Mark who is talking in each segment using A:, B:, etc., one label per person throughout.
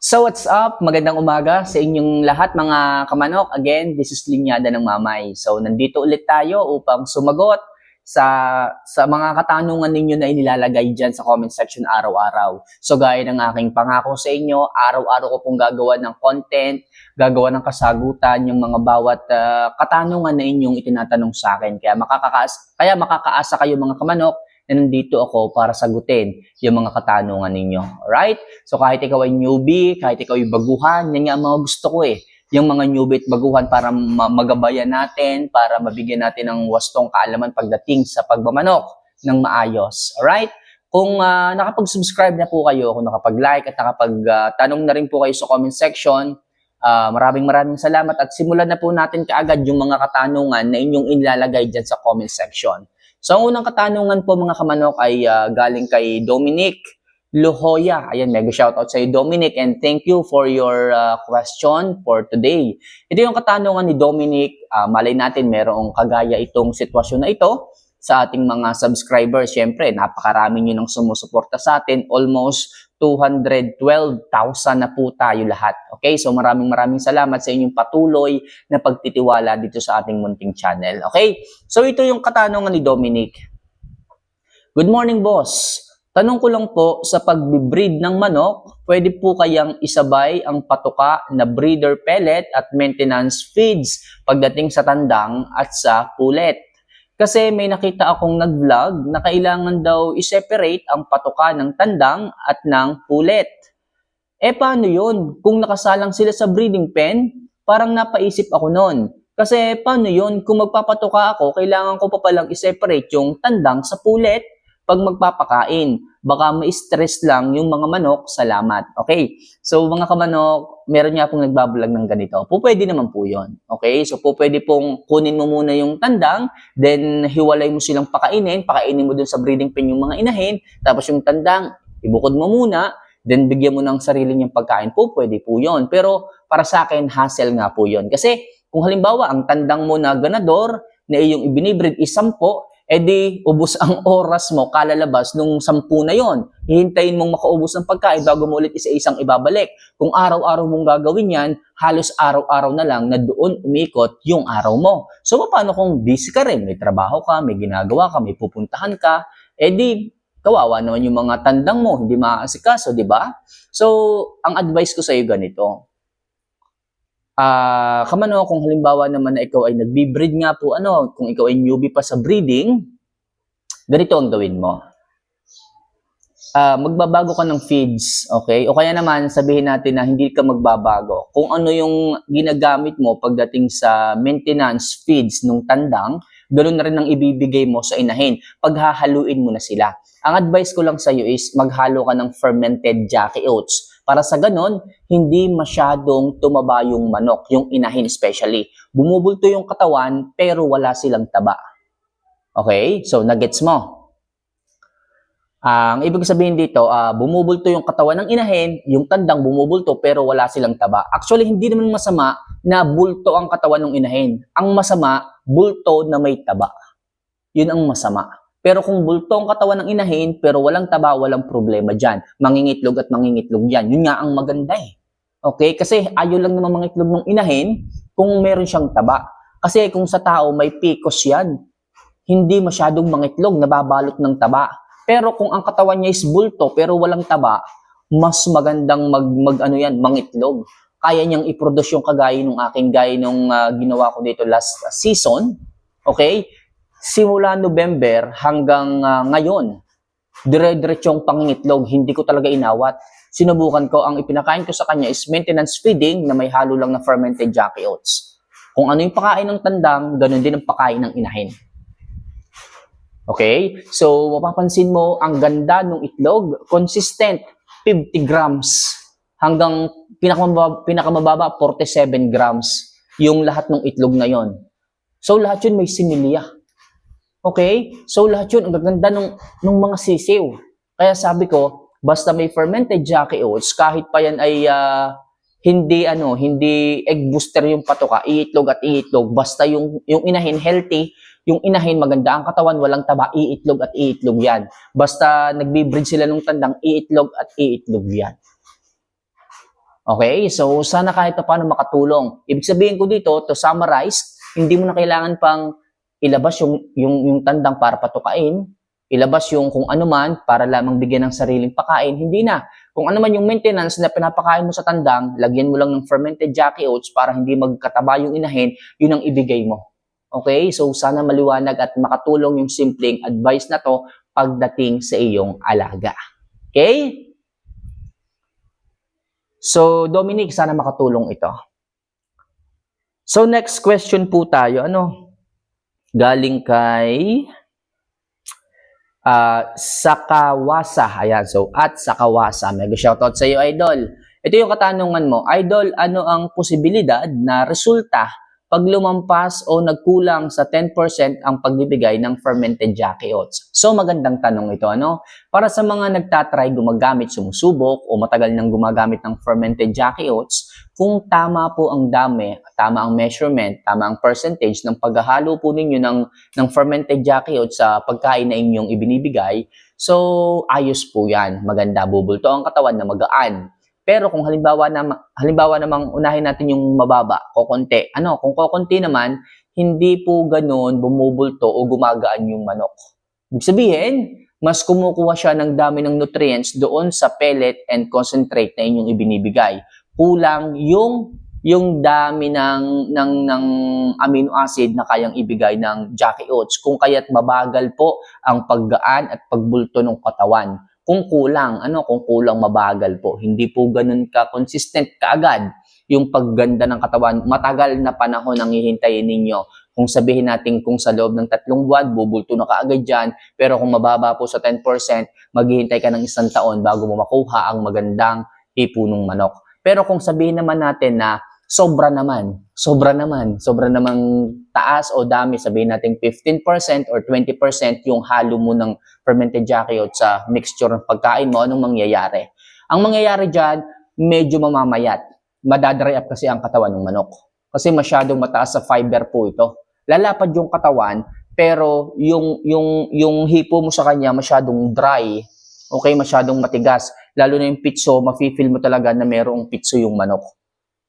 A: So what's up? Magandang umaga sa inyong lahat mga kamanok. Again, this is Linyada ng Mamay. So nandito ulit tayo upang sumagot sa mga katanungan ninyo na inilalagay dyan sa comment section araw-araw. So gaya ng aking pangako sa inyo, araw-araw ko pong gagawa ng content, gagawa ng kasagutan yung mga bawat katanungan na inyong itinatanong sa akin. Kaya makakaasa kayo mga kamanok na nandito ako para sagutin yung mga katanungan ninyo. Alright? So kahit ikaw ay newbie, kahit ikaw ay baguhan, yan nga ang mga gusto ko eh. Yung mga newbie at baguhan para magabayan natin, para mabigyan natin ng wastong kaalaman pagdating sa pagmamanok ng maayos. Alright? Kung nakapag-subscribe na po kayo, kung nakapag-like at nakapag-tanong na rin po kayo sa comment section, maraming salamat at simulan na po natin kaagad yung mga katanungan na inyong inilalagay dyan sa comment section. So, ang unang katanungan po mga kamanok ay galing kay Dominic Lohoya. Ayan, mega shoutout sa iyo Dominic and thank you for your question for today. Ito yung katanungan ni Dominic. Malay natin merong kagaya itong sitwasyon na ito sa ating mga subscribers. Siyempre, napakarami nyo nang sumusuporta sa atin. Almost 212,000 na po tayo lahat. Okay? So maraming salamat sa inyong patuloy na pagtitiwala dito sa ating munting channel. Okay? So ito yung katanungan ni Dominic. Good morning, boss. Tanong ko lang po, sa pag-breed ng manok, pwede po kayang isabay ang patuka na breeder pellet at maintenance feeds pagdating sa tandang at sa pulet? Kasi may nakita akong nag-vlog na kailangan daw i-separate ang patuka ng tandang at ng pulet. Paano yun? Kung nakasalang sila sa breeding pen, parang napaisip ako noon. Kasi paano yun? Kung magpapatuka ako, kailangan ko pa palang i-separate yung tandang sa pulet pag magpapakain. Baka ma-stress lang yung mga manok. Salamat. Okay? So, mga kamanok, meron nga pong nagbablog ng ganito. Pwede naman po yun. Okay? So, pwede pong kunin mo muna yung tandang, then hiwalay mo silang pakainin mo dun sa breeding pen yung mga inahin, tapos yung tandang, ibukod mo muna, then bigyan mo ng sarili niyang pagkain po, pwede po yun. Pero para sa akin, hassle nga po yun. Kasi kung halimbawa, ang tandang mo na ganador, na iyong ibinibreed is 10, edi ubos ang oras mo kalalabas nung 10 na yon. Hihintayin mong makaubos ng pagkain bago mo ulit isa-isang ibabalik. Kung araw-araw mong gagawin yan, halos araw-araw na lang na doon umikot yung araw mo. So paano kung busy ka rin, may trabaho ka, may ginagawa ka, may pupuntahan ka, edi kawawa naman yung mga tandang mo, hindi maaasikaso, di ba? So ang advice ko sa iyo ganito. Kamano, kung halimbawa naman na ikaw ay nagbi-breed nga po, kung ikaw ay newbie pa sa breeding, ganito ang gawin mo. Magbabago ka ng feeds, okay? O kaya naman, sabihin natin na hindi ka magbabago. Kung ano yung ginagamit mo pagdating sa maintenance feeds nung tandang, ganoon na rin ang ibibigay mo sa inahin. Paghahaluin mo na sila. Ang advice ko lang sa iyo is maghalo ka ng fermented Jackie Oats. Para sa ganon, hindi masyadong tumaba yung manok, yung inahin especially. Bumubulto yung katawan, pero wala silang taba. Okay? So, nagets mo? Ang ibig sabihin dito, bumubulto yung katawan ng inahin, yung tandang bumubulto, pero wala silang taba. Actually, hindi naman masama na bulto ang katawan ng inahin. Ang masama, bulto na may taba. Yun ang masama. Pero kung bulto ang katawan ng inahin, pero walang taba, walang problema dyan. Mangingitlog at mangingitlog yan. Yun nga ang maganda eh. Okay? Kasi ayaw lang naman mangitlog ng inahin kung meron siyang taba. Kasi kung sa tao may PCOS yan, hindi masyadong mangitlog, nababalot ng taba. Pero kung ang katawan niya is bulto, pero walang taba, mas magandang mangitlog. Kaya niyang i-produce yung gaya nung ginawa ko dito last season. Okay? Simula November hanggang ngayon, dire-diretsong pangingitlog, hindi ko talaga inawat. Sinubukan ko, ang ipinakain ko sa kanya is maintenance feeding na may halo lang na fermented Jackie Oats. Kung ano yung pakain ng tandang, ganun din ang pakain ng inahin. Okay? So, mapapansin mo, ang ganda ng itlog, consistent, 50 grams, hanggang pinakamababa, 47 grams, yung lahat ng itlog na yon. So, lahat yun may similya. Okay? So, lahat yun, ang gaganda ng mga sisiw. Kaya sabi ko, basta may fermented Jackie Oats, kahit pa yan ay hindi egg booster yung patuka, iitlog at iitlog. Basta yung inahin healthy, yung inahin maganda ang katawan, walang taba, iitlog at iitlog yan. Basta nagbi-breed sila ng tandang, iitlog at iitlog yan. Okay? So, sana kahit paano makatulong. Ibig sabihin ko dito, to summarize, hindi mo na kailangan pang ilabas yung tandang para patukain, ilabas yung kung ano man para lamang bigyan ng sariling pakain, hindi na. Kung ano man yung maintenance na pinapakain mo sa tandang, lagyan mo lang ng fermented Jackie Oats para hindi magkataba yung inahin, yun ang ibigay mo. Okay? So, sana maliwanag at makatulong yung simpleng advice na to pagdating sa iyong alaga. Okay? So, Dominic, sana makatulong ito. So, next question po tayo. Galing kay Sakawasa. Ayan, so, at Sakawasa. Mega shoutout sa iyo, Idol. Ito yung katanungan mo. Idol, ano ang posibilidad na resulta pag lumampas o nagkulang sa 10% ang pagbibigay ng fermented Jackie Oats? So, magandang tanong ito, Para sa mga nagtatry gumagamit, sumusubok, o matagal nang gumagamit ng fermented Jackie Oats, kung tama po ang dami, tama ang measurement, tama ang percentage ng paghahalo po ninyo ng fermented Jackie Oats sa pagkain na inyong ibinibigay, so, ayos po yan. Maganda, bubulto ang katawan na magaan. Pero kung halimbawa namang unahin natin yung mababa, kokonti. Kung kokonti naman, hindi po ganoon bumubulto o gumagaan yung manok. Ibig sabihin, mas kumukuha siya ng dami ng nutrients doon sa pellet and concentrate na inyong ibinibigay. Kulang yung dami ng amino acid na kayang ibigay ng Jackie Oats. Kung kaya't mabagal po ang paggaan at pagbulto ng katawan. Kung kulang mabagal po. Hindi po ganun ka-consistent kaagad yung pagganda ng katawan. Matagal na panahon ang hihintayin ninyo. Kung sabihin natin kung sa loob ng 3 buwan, bubulto na kaagad dyan. Pero kung mababa po sa 10%, maghihintay ka ng 1 taon bago mo makuha ang magandang ipunong manok. Pero kung sabihin naman natin na sobra namang taas o dami, sabihin natin 15% or 20% yung halo mo ng fermented Jackie Oats sa mixture ng pagkain mo, anong mangyayari? Ang mangyayari dyan, medyo mamamayat. Madadry up kasi ang katawan ng manok. Kasi masyadong mataas sa fiber po ito. Lalapad yung katawan, pero yung hipo mo sa kanya masyadong dry. Okay, masyadong matigas. Lalo na yung pitso, mafe-feel mo talaga na merong pitso yung manok.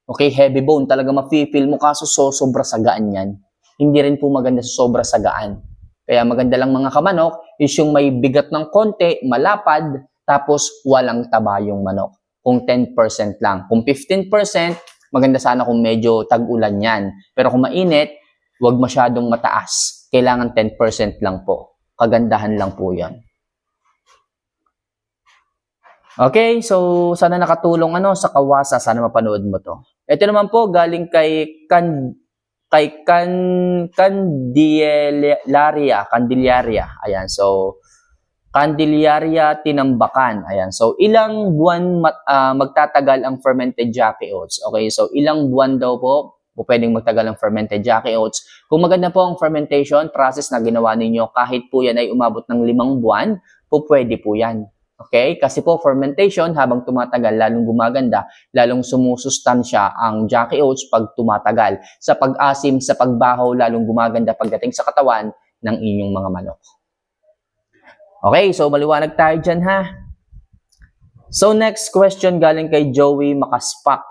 A: Okay, heavy bone talaga mafe-feel mo, kaso sobra sagaan yan. Hindi rin po maganda sa sobra sagaan. Kaya maganda lang mga kamanok is yung may bigat ng konti, malapad, tapos walang taba yung manok. Kung 10% lang. Kung 15%, maganda sana kung medyo tag-ulan yan. Pero kung mainit, huwag masyadong mataas. Kailangan 10% lang po. Kagandahan lang po yan. Okay, so sana nakatulong sa Kawasa, sana mapanood mo to. Ito naman po galing kay Candelaria. Ayan, so Candelaria Tinambakan. Ayan, so ilang buwan magtatagal ang fermented Jackie Oats? Okay, so ilang buwan daw po pwedeng magtagal ang fermented Jackie Oats. Kung maganda po ang fermentation process na ginawa ninyo, kahit po yan ay umabot ng 5 buwan, pwede po yan. Okay? Kasi po fermentation, habang tumatagal, lalong gumaganda, lalong sumusustansya ang Jackie Oats pag tumatagal. Sa pag-asim, sa pagbaho, lalong gumaganda pagdating sa katawan ng inyong mga manok. Okay, so maliwanag tayo dyan, ha? So next question galing kay Joey Makaspak.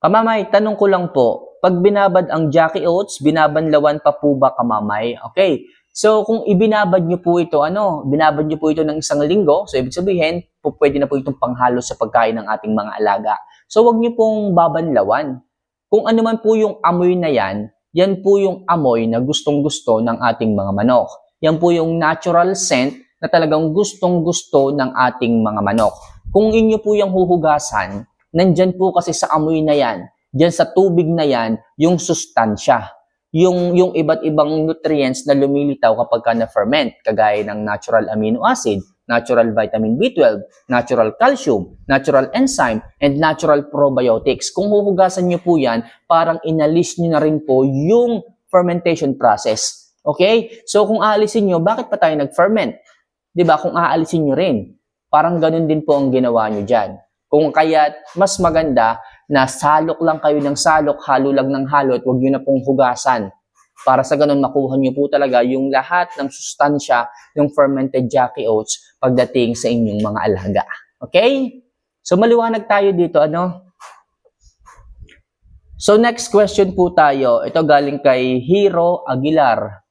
A: Kamamay, tanong ko lang po, pag binabad ang Jackie Oats, binabanlawan pa po ba, kamamay? Okay. So, kung ibinabad nyo po ito, binabad nyo po ito ng 1 linggo, so ibig sabihin, pwede na po itong panghalo sa pagkain ng ating mga alaga. So, wag nyo pong babanlawan. Kung ano man po yung amoy na yan po yung amoy na gustong-gusto ng ating mga manok. Yan po yung natural scent na talagang gustong-gusto ng ating mga manok. Kung inyo po yung huhugasan, nandyan po kasi sa amoy na yan, dyan sa tubig na yan, yung sustansya. Yung iba't ibang nutrients na lumilitaw kapag ka na-ferment, kagaya ng natural amino acid, natural vitamin B12, natural calcium, natural enzyme, and natural probiotics. Kung huhugasan nyo po yan, parang inalis nyo na rin po yung fermentation process. Okay? So kung aalisin nyo, bakit pa tayo nag-ferment? Diba? Kung aalisin nyo rin, parang ganun din po ang ginawa nyo dyan. Kung kaya mas maganda na salok lang kayo ng salok, halo lang ng halo, at huwag nyo na pong hugasan. Para sa ganun, makuha nyo po talaga yung lahat ng sustansya ng fermented Jackie Oats pagdating sa inyong mga alaga. Okay? So maliwanag tayo dito, ano? So next question po tayo. Ito galing kay Hero Aguilar.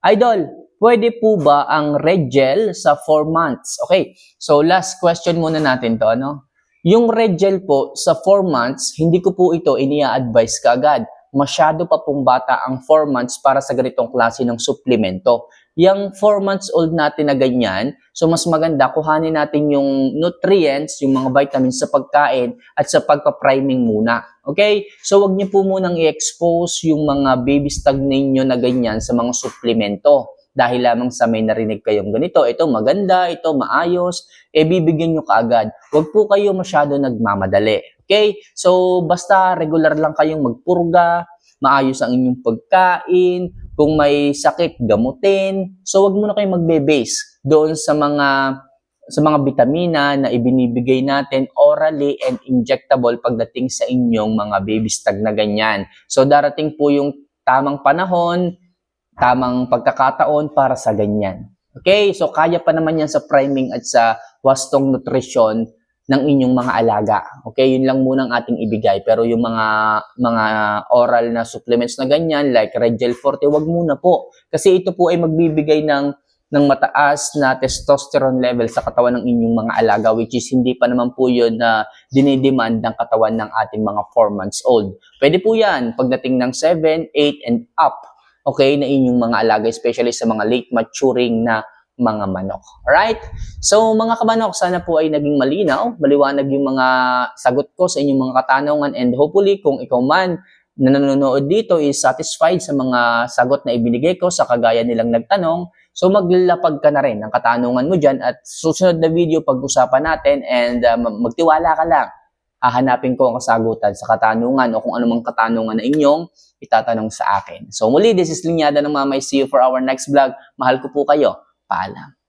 A: Idol, pwede po ba ang red gel sa 4 months? Okay, so last question muna natin to, ano? Yung red gel po sa 4 months, hindi ko po ito inia-advise kaagad. Masyado pa pong bata ang 4 months para sa ganitong klase ng suplemento. Yung 4 months old natin na ganyan, so mas maganda kuhanin natin yung nutrients, yung mga vitamins sa pagkain at sa pagpa-priming muna. Okay? So wag niyo po munang i-expose yung mga baby stag ninyo na ganyan sa mga suplemento. Dahil lamang sa may narinig kayong ganito, ito maganda, ito maayos, bibigyan nyo kaagad. Huwag po kayo masyado nagmamadali. Okay? So, basta regular lang kayong magpurga, maayos ang inyong pagkain, kung may sakit, gamutin. So, huwag muna kayong magbe-base doon sa mga bitamina na ibinibigay natin orally and injectable pagdating sa inyong mga baby stag na ganyan. So, darating po yung tamang panahon, tamang pagkakataon para sa ganyan. Okay? So, kaya pa naman yan sa priming at sa wastong nutrisyon ng inyong mga alaga. Okay? Yun lang muna ang ating ibigay. Pero yung mga oral na supplements na ganyan, like Red Gel Forte, wag muna po. Kasi ito po ay magbibigay ng mataas na testosterone level sa katawan ng inyong mga alaga, which is hindi pa naman po yun na dinidemand ng katawan ng ating mga 4 months old. Pwede po yan pagdating ng 7, 8, and up. Okay, na inyong mga alaga, especially sa mga late maturing na mga manok. Alright? So, mga kamanok, sana po ay naging malinaw, maliwanag yung mga sagot ko sa inyong mga katanungan, and hopefully, kung ikaw man na nanonood dito is satisfied sa mga sagot na ibinigay ko sa kagaya nilang nagtanong, so maglalapag ka na rin ng katanungan mo dyan, at susunod na video pag-usapan natin, and magtiwala ka lang. Hahanapin ko ang kasagutan sa katanungan o kung anumang katanungan na inyong itatanong sa akin. So muli, this is Linyada ng Mamay. See you for our next vlog. Mahal ko po kayo. Paalam.